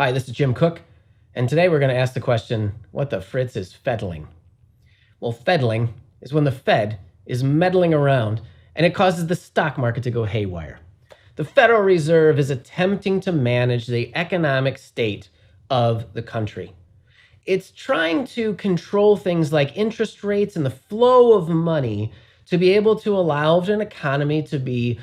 Hi, this is Jim Cook, and today we're going to ask the question, what the fritz is feddling? Well, feddling is when the Fed is meddling around and it causes the stock market to go haywire. The Federal Reserve is attempting to manage the economic state of the country. It's trying to control things like interest rates and the flow of money to be able to allow an economy to be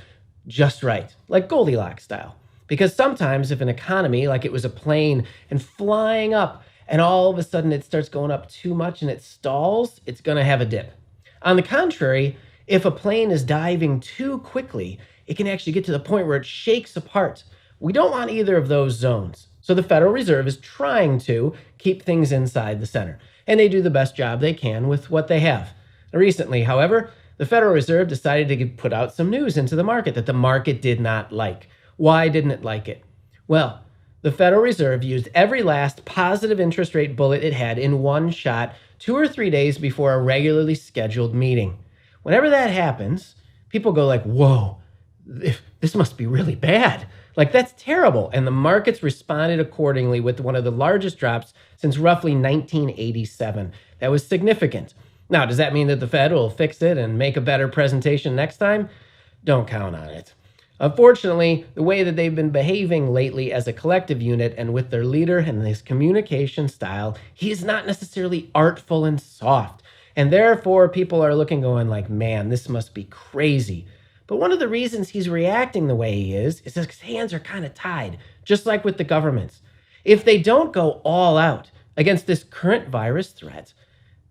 just right, like Goldilocks style. Because sometimes if an economy, like it was a plane and flying up, and all of a sudden it starts going up too much and it stalls, it's going to have a dip. On the contrary, if a plane is diving too quickly, it can actually get to the point where it shakes apart. We don't want either of those zones. So the Federal Reserve is trying to keep things inside the center, and they do the best job they can with what they have. Recently, however, the Federal Reserve decided to put out some news into the market that the market did not like. Why didn't it like it? Well, the Federal Reserve used every last positive interest rate bullet it had in one shot 2 or 3 days before a regularly scheduled meeting. Whenever that happens, people go like, whoa, this must be really bad. Like, that's terrible. And the markets responded accordingly with one of the largest drops since roughly 1987. That was significant. Now, does that mean that the Fed will fix it and make a better presentation next time? Don't count on it. Unfortunately, the way that they've been behaving lately as a collective unit and with their leader and his communication style, he's not necessarily artful and soft. And therefore, people are looking going like, man, this must be crazy. But one of the reasons he's reacting the way he is that his hands are kind of tied, just like with the governments. If they don't go all out against this current virus threat,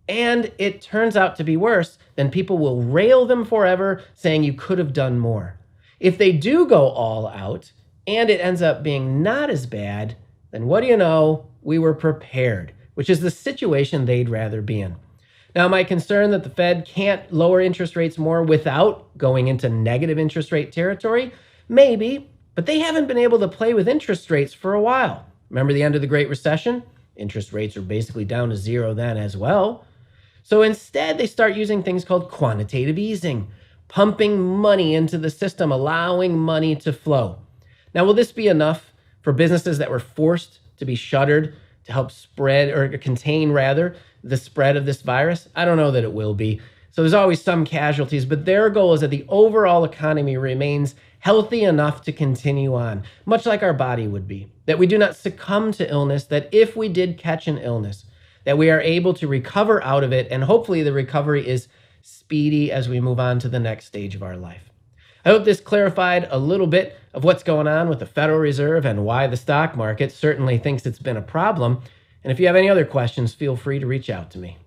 and it turns out to be worse, then people will rail them forever, saying you could have done more. If they do go all out, and it ends up being not as bad, then what do you know? We were prepared, which is the situation they'd rather be in. Now, my concern that the Fed can't lower interest rates more without going into negative interest rate territory? Maybe, but they haven't been able to play with interest rates for a while. Remember the end of the Great Recession? Interest rates are basically down to zero then as well. So instead, they start using things called quantitative easing, pumping money into the system, allowing money to flow. Now, will this be enough for businesses that were forced to be shuttered to help spread or contain rather the spread of this virus? I don't know that it will be. So there's always some casualties, but their goal is that the overall economy remains healthy enough to continue on, much like our body would be, that we do not succumb to illness, that if we did catch an illness, that we are able to recover out of it, and hopefully the recovery is speedy as we move on to the next stage of our life. I hope this clarified a little bit of what's going on with the Federal Reserve and why the stock market certainly thinks it's been a problem. And if you have any other questions, feel free to reach out to me.